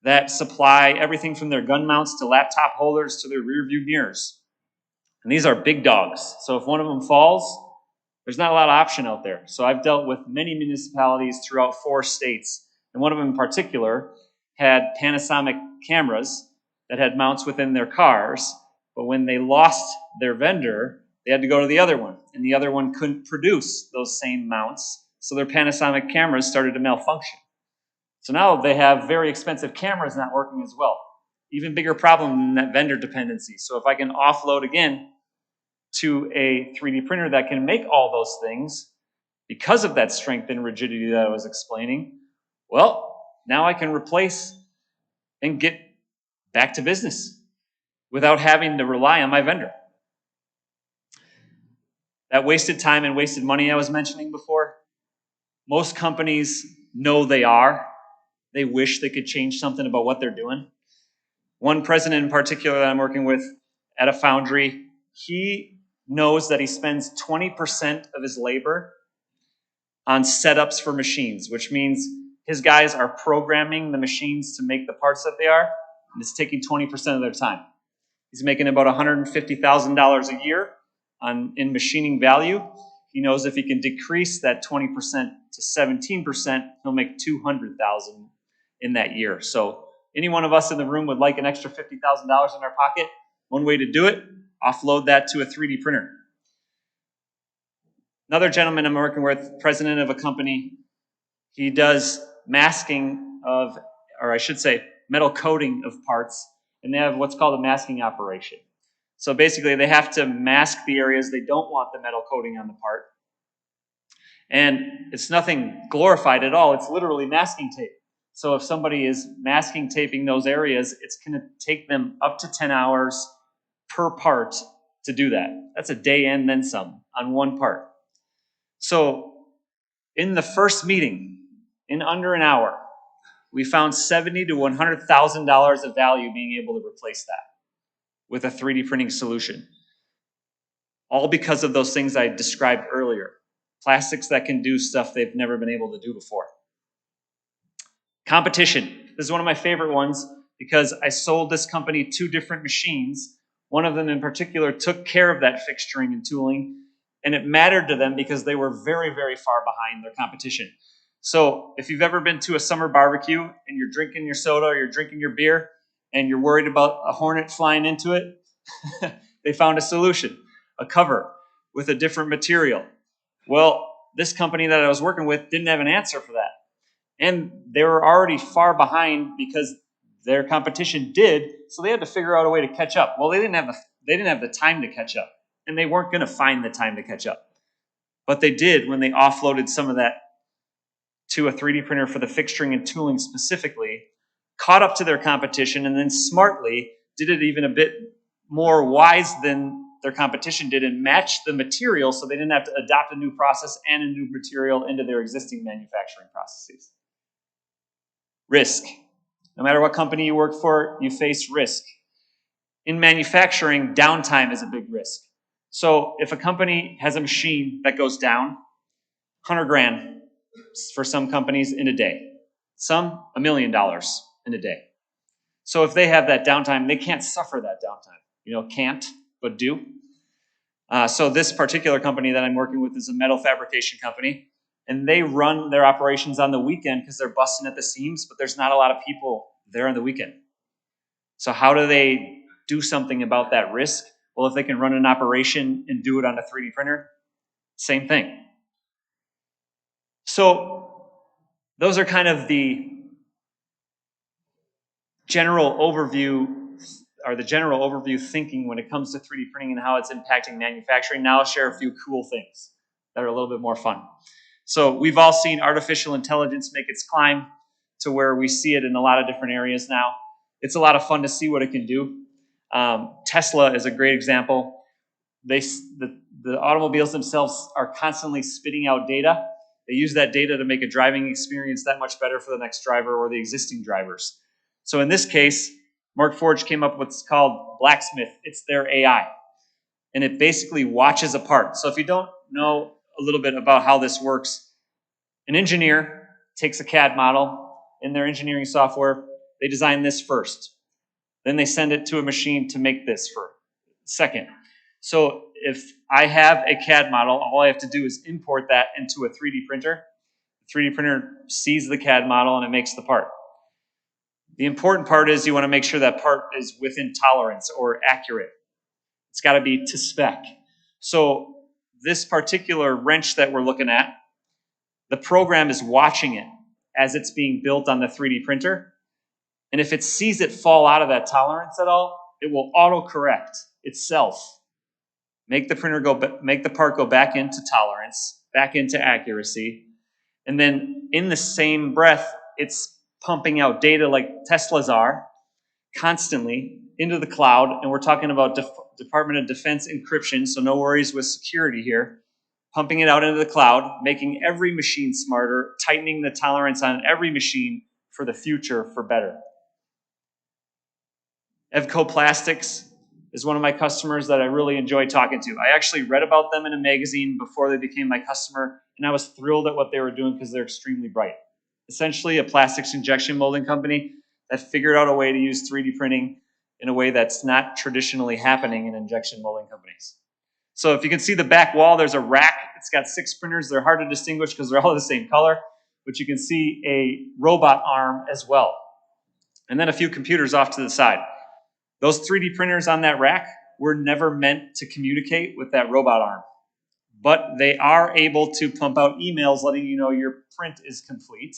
that supply everything from their gun mounts to laptop holders to their rear view mirrors. And these are big dogs. So if one of them falls, there's not a lot of option out there. So I've dealt with many municipalities throughout 4 states, and one of them in particular had Panasonic cameras that had mounts within their cars, but when they lost their vendor, they had to go to the other one, and the other one couldn't produce those same mounts, so their Panasonic cameras started to malfunction. So now they have very expensive cameras not working as well. Even bigger problem than that vendor dependency. So if I can offload again to a 3D printer that can make all those things, because of that strength and rigidity that I was explaining, well, now I can replace and get back to business without having to rely on my vendor. That wasted time and wasted money I was mentioning before, most companies know they are. They wish they could change something about what they're doing. One president in particular that I'm working with at a foundry, he knows that he spends 20% of his labor on setups for machines, which means his guys are programming the machines to make the parts that they are, and it's taking 20% of their time. He's making about $150,000 a year in machining value. He knows if he can decrease that 20% to 17%, he'll make $200,000 in that year. So any one of us in the room would like an extra $50,000 in our pocket. One way to do it, offload that to a 3D printer. Another gentleman I'm working with, president of a company, he does masking of, or I should say, metal coating of parts, and they have what's called a masking operation. So basically, they have to mask the areas they don't want the metal coating on the part. And it's nothing glorified at all. It's literally masking tape. So if somebody is masking taping those areas, it's going to take them up to 10 hours per part to do that. That's a day and then some on one part. So in the first meeting, in under an hour, we found $70,000 to $100,000 of value being able to replace that with a 3D printing solution. All because of those things I described earlier. Plastics that can do stuff they've never been able to do before. Competition. This is one of my favorite ones because I sold this company 2 different machines. One of them in particular took care of that fixturing and tooling, and it mattered to them because they were very, very far behind their competition. So if you've ever been to a summer barbecue and you're drinking your soda or you're drinking your beer and you're worried about a hornet flying into it, they found a solution, a cover with a different material. Well, this company that I was working with didn't have an answer for that. And they were already far behind because their competition did, so they had to figure out a way to catch up. Well, they didn't have the time to catch up, and they weren't going to find the time to catch up. But they did when they offloaded some of that to a 3D printer for the fixturing and tooling specifically, caught up to their competition, and then smartly did it even a bit more wise than their competition did and matched the material so they didn't have to adopt a new process and a new material into their existing manufacturing processes. Risk. No matter what company you work for, you face risk. In manufacturing, downtime is a big risk. So if a company has a machine that goes down, 100 grand for some companies in a day. Some, $1 million in a day. So if they have that downtime, they can't suffer that downtime. Can't, but do. So this particular company that I'm working with is a metal fabrication company, and they run their operations on the weekend because they're busting at the seams, but there's not a lot of people there on the weekend. So how do they do something about that risk? Well, if they can run an operation and do it on a 3D printer, same thing. So those are kind of the general overview thinking when it comes to 3D printing and how it's impacting manufacturing. Now I'll share a few cool things that are a little bit more fun. So we've all seen artificial intelligence make its climb to where we see it in a lot of different areas now. It's a lot of fun to see what it can do. Tesla is a great example. The automobiles themselves are constantly spitting out data. They use that data to make a driving experience that much better for the next driver or the existing drivers. So in this case, Mark Forge came up with what's called Blacksmith. It's their AI. And it basically watches a part. So if you don't know a little bit about how this works, an engineer takes a CAD model in their engineering software. They design this first. Then they send it to a machine to make this for second. So if I have a CAD model, all I have to do is import that into a 3D printer. The 3D printer sees the CAD model and it makes the part. The important part is you want to make sure that part is within tolerance or accurate. It's got to be to spec. So this particular wrench that we're looking at, the program is watching it as it's being built on the 3D printer. And if it sees it fall out of that tolerance at all, it will auto-correct itself. Make the part go back into tolerance, back into accuracy. And then in the same breath, it's pumping out data like Teslas are constantly into the cloud. And we're talking about Department of Defense encryption, so no worries with security here. Pumping it out into the cloud, making every machine smarter, tightening the tolerance on every machine for the future for better. Evco Plastics is one of my customers that I really enjoy talking to. I actually read about them in a magazine before they became my customer, and I was thrilled at what they were doing because they're extremely bright. Essentially, a plastics injection molding company that figured out a way to use 3D printing in a way that's not traditionally happening in injection molding companies. So if you can see the back wall, there's a rack. It's got 6 printers. They're hard to distinguish because they're all the same color, but you can see a robot arm as well. And then a few computers off to the side. Those 3D printers on that rack were never meant to communicate with that robot arm, but they are able to pump out emails letting you know your print is complete,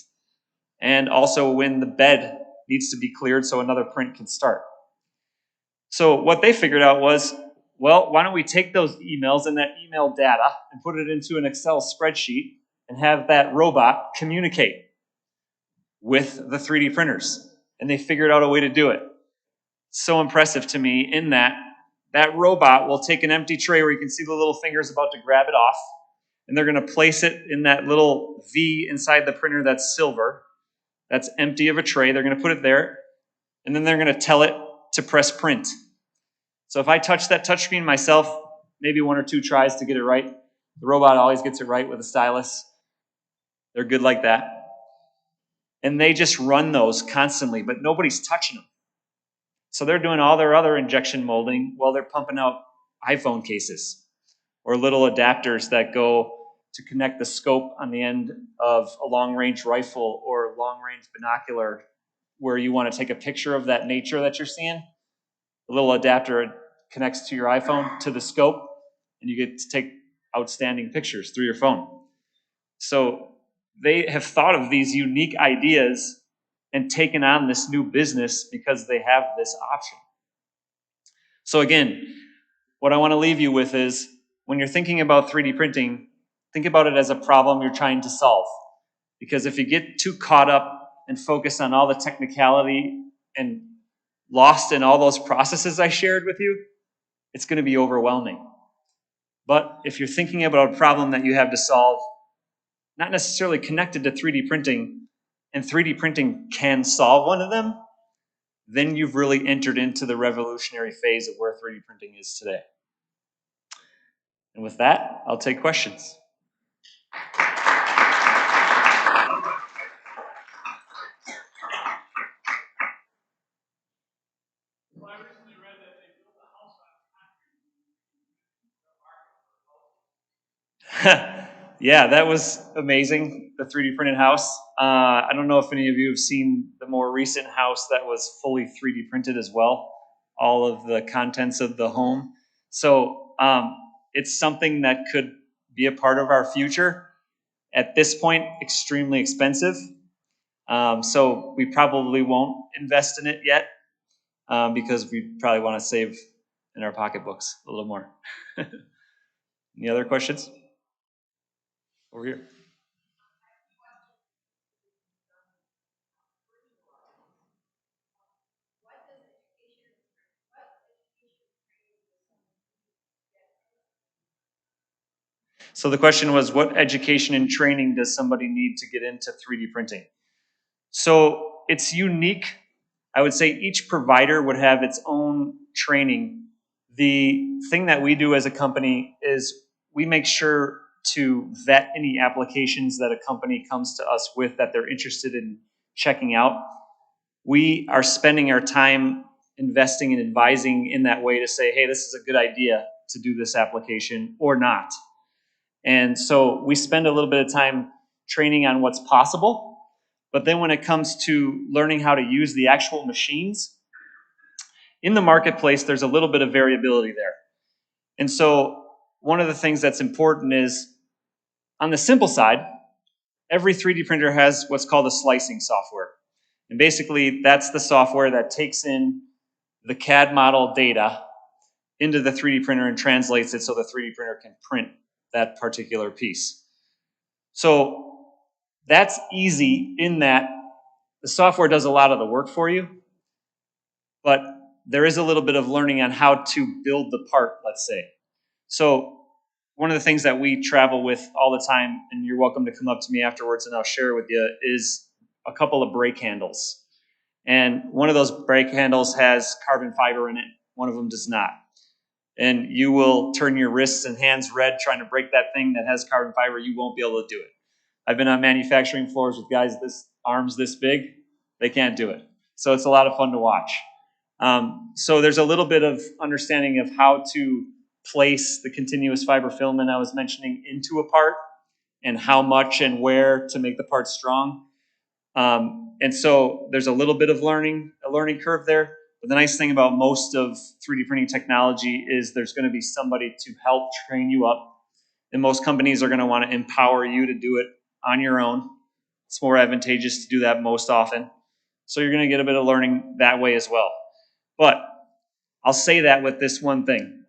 and also when the bed needs to be cleared so another print can start. So what they figured out was, well, why don't we take those emails and that email data and put it into an Excel spreadsheet and have that robot communicate with the 3D printers. And they figured out a way to do it. So impressive to me in that that robot will take an empty tray where you can see the little fingers about to grab it off, and they're going to place it in that little V inside the printer that's silver. That's empty of a tray. They're going to put it there, and then they're going to tell it to press print. So if I touch that touchscreen myself, maybe 1 or 2 tries to get it right. The robot always gets it right with a stylus. They're good like that. And they just run those constantly, but nobody's touching them. So they're doing all their other injection molding while they're pumping out iPhone cases or little adapters that go to connect the scope on the end of a long-range rifle or long-range binocular where you want to take a picture of that nature that you're seeing. The little adapter connects to your iPhone to the scope, and you get to take outstanding pictures through your phone. So they have thought of these unique ideas and taken on this new business because they have this option. So again, what I want to leave you with is when you're thinking about 3D printing, think about it as a problem you're trying to solve. Because if you get too caught up and focused on all the technicality and lost in all those processes I shared with you, it's going to be overwhelming. But if you're thinking about a problem that you have to solve, not necessarily connected to 3D printing, and 3D printing can solve one of them, then you've really entered into the revolutionary phase of where 3D printing is today. And with that, I'll take questions. Yeah, that was amazing, the 3D printed house. I don't know if any of you have seen the more recent house that was fully 3D printed as well, all of the contents of the home. So it's something that could be a part of our future. At this point, extremely expensive. So we probably won't invest in it yet because we probably want to save in our pocketbooks a little more. Any other questions? Over here. So the question was, what education and training does somebody need to get into 3D printing? So it's unique. I would say each provider would have its own training. The thing that we do as a company is we make sure to vet any applications that a company comes to us with that they're interested in checking out. We are spending our time investing and advising in that way to say, hey, this is a good idea to do this application or not. And so we spend a little bit of time training on what's possible. But then when it comes to learning how to use the actual machines, in the marketplace, there's a little bit of variability there. And so one of the things that's important is, on the simple side, every 3D printer has what's called a slicing software. And basically, that's the software that takes in the CAD model data into the 3D printer and translates it so the 3D printer can print that particular piece. So that's easy in that the software does a lot of the work for you, but there is a little bit of learning on how to build the part, let's say. So one of the things that we travel with all the time, and you're welcome to come up to me afterwards and I'll share with you, is a couple of brake handles. And one of those brake handles has carbon fiber in it. One of them does not. And you will turn your wrists and hands red trying to break that thing that has carbon fiber. You won't be able to do it. I've been on manufacturing floors with guys arms this big. They can't do it. So it's a lot of fun to watch. So there's a little bit of understanding of how to place the continuous fiber filament I was mentioning into a part, and how much and where to make the part strong. And so there's a little bit of a learning curve there. But the nice thing about most of 3D printing technology is there's going to be somebody to help train you up. And most companies are going to want to empower you to do it on your own. It's more advantageous to do that most often. So you're going to get a bit of learning that way as well. But I'll say that with this one thing.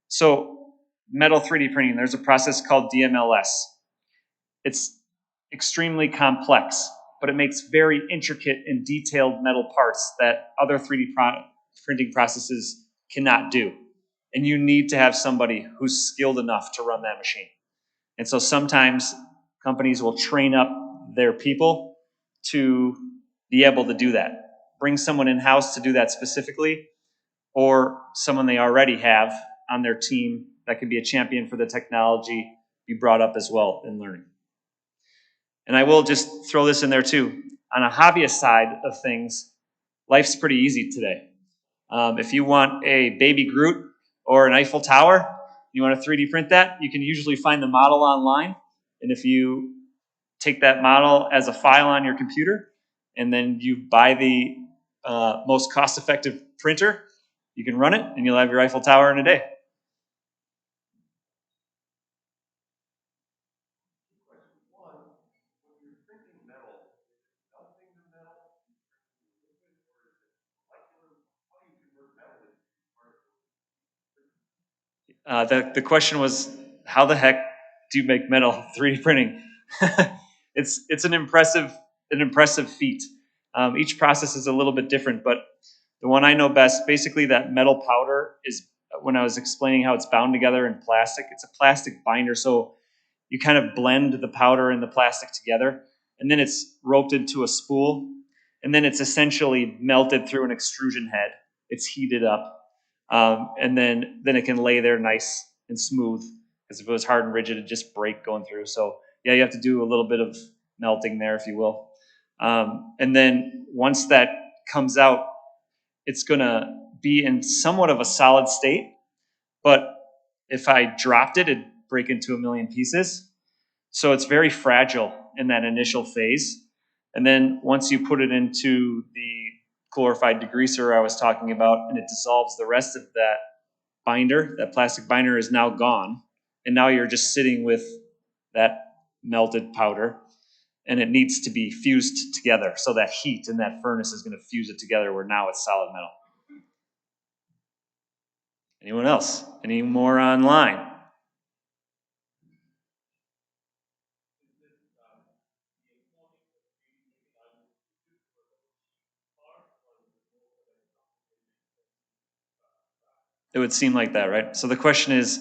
So metal 3D printing, there's a process called DMLS. It's extremely complex, but it makes very intricate and detailed metal parts that other 3D printing processes cannot do. And you need to have somebody who's skilled enough to run that machine. And so sometimes companies will train up their people to be able to do that. Bring someone in-house to do that specifically, or someone they already have on their team that could be a champion for the technology be brought up as well in learning. And I will just throw this in there too. On a hobbyist side of things, life's pretty easy today. If you want a baby Groot or an Eiffel Tower, you want to 3D print that, you can usually find the model online. And if you take that model as a file on your computer, and then you buy the most cost-effective printer, you can run it, and you'll have your Eiffel Tower in a day. The question was, how the heck do you make metal 3D printing? It's an impressive feat. Each process is a little bit different, but the one I know best, basically that metal powder is, when I was explaining how it's bound together in plastic, it's a plastic binder. So you kind of blend the powder and the plastic together, and then it's roped into a spool, and then it's essentially melted through an extrusion head. It's heated up. And then it can lay there nice and smooth, because if it was hard and rigid, it'd just break going through. So yeah, you have to do a little bit of melting there, if you will. And then once that comes out, it's gonna be in somewhat of a solid state, but if I dropped it, it'd break into a million pieces. So it's very fragile in that initial phase. And then once you put it into the glorified degreaser I was talking about, and it dissolves, the rest of that binder, that plastic binder, is now gone. And now you're just sitting with that melted powder, and it needs to be fused together. So that heat in that furnace is going to fuse it together, where now it's solid metal. Anyone else? Any more online? It would seem like that, right? So the question is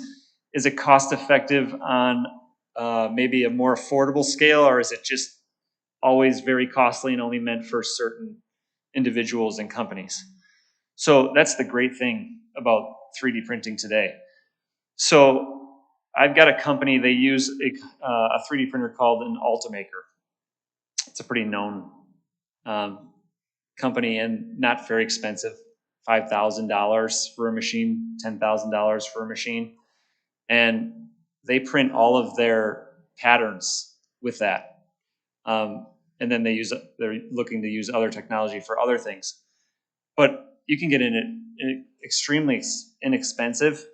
it cost effective on maybe a more affordable scale, or is it just always very costly and only meant for certain individuals and companies? So that's the great thing about 3D printing today. So I've got a company, they use a 3D printer called an Ultimaker. It's a pretty known company and not very expensive. $5,000 for a machine, $10,000 for a machine. And they print all of their patterns with that. And then they're looking to use other technology for other things. But you can get in extremely inexpensive.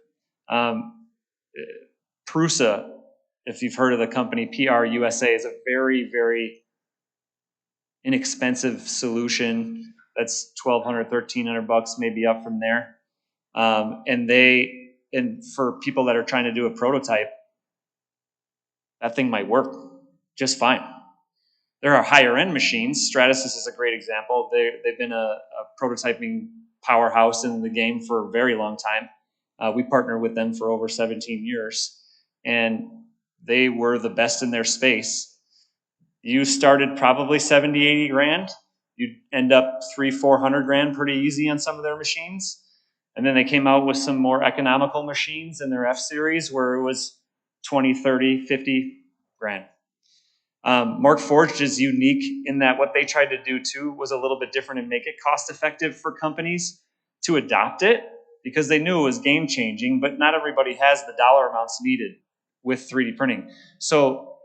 Prusa, if you've heard of the company, PRUSA, is a very, very inexpensive solution. That's $1,200, $1,300, maybe up from there. And for people that are trying to do a prototype, that thing might work just fine. There are higher end machines. Stratasys is a great example. They've been a prototyping powerhouse in the game for a very long time. We partnered with them for over 17 years, and they were the best in their space. You started probably 70, 80 grand. You'd end up 300, 400 grand pretty easy on some of their machines. And then they came out with some more economical machines in their F series where it was 20, 30, 50 grand. Markforged is unique in that what they tried to do too was a little bit different and make it cost effective for companies. to adopt it because they knew it was game changing, but not everybody has the dollar amounts needed with 3D printing. So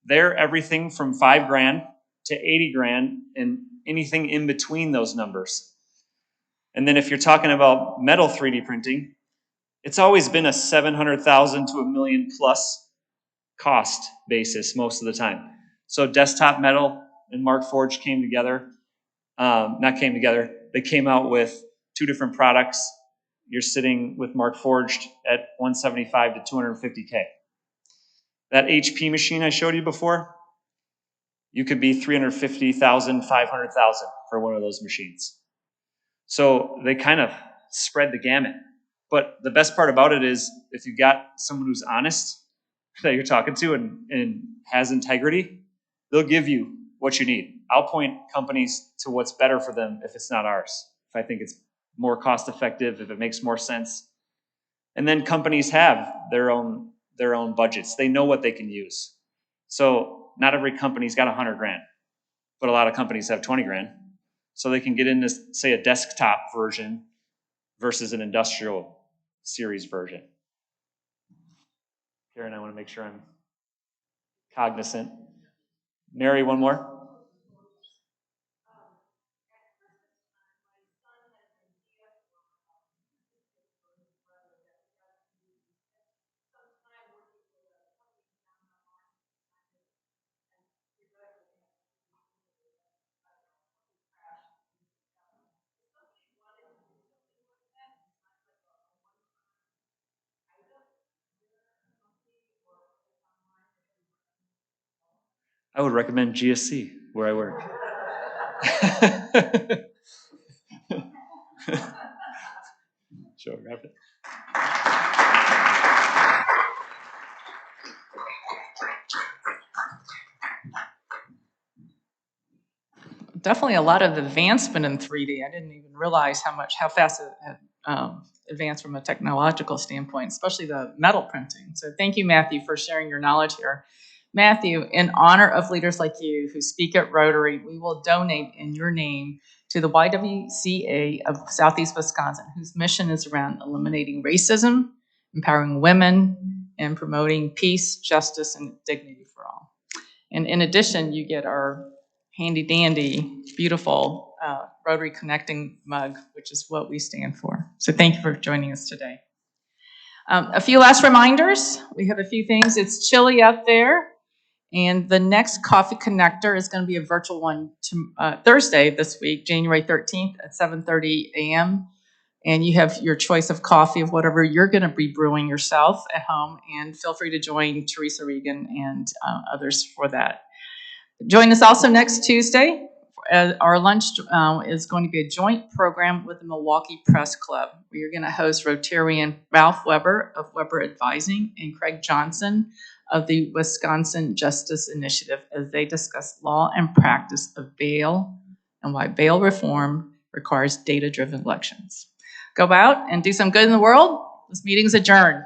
they're everything from $5,000 to $80,000 and anything in between those numbers. And then if you're talking about metal 3D printing, it's always been a $700,000 to $1 million plus cost basis most of the time. So Desktop Metal and Markforged came together. They came out with 2 different products. You're sitting with Markforged at $175,000 to $250,000. That HP machine I showed you before, you could be $350,000, $500,000 for one of those machines. So they kind of spread the gamut. But the best part about it is if you got someone who's honest that you're talking to and has integrity, they'll give you what you need. I'll point companies to what's better for them if it's not ours. If I think it's more cost effective, if it makes more sense. And then companies have their own budgets. They know what they can use. So not every company's got $100,000, but a lot of companies have $20,000. So they can get into, say, a desktop version versus an industrial series version. Karen, I want to make sure I'm cognizant. Mary, one more. I would recommend GSC, where I work. Sure, grab it. Definitely a lot of advancement in 3D. I didn't even realize how fast it had advanced from a technological standpoint, especially the metal printing. So thank you, Matthew, for sharing your knowledge here. Matthew, in honor of leaders like you who speak at Rotary, we will donate in your name to the YWCA of Southeast Wisconsin, whose mission is around eliminating racism, empowering women, and promoting peace, justice, and dignity for all. And in addition, you get our handy dandy, beautiful Rotary Connecting mug, which is what we stand for. So thank you for joining us today. A few last reminders. We have a few things. It's chilly out there, and the next Coffee Connector is going to be a virtual one Thursday this week, January 13th at 7:30 a.m. And you have your choice of coffee of whatever you're going to be brewing yourself at home, and feel free to join Teresa Regan and others for that. Join us also next Tuesday. Our lunch is going to be a joint program with the Milwaukee Press Club. We are going to host Rotarian Ralph Weber of Weber Advising and Craig Johnson of the Wisconsin Justice Initiative as they discuss law and practice of bail and why bail reform requires data-driven elections. Go out and do some good in the world. This meeting's adjourned.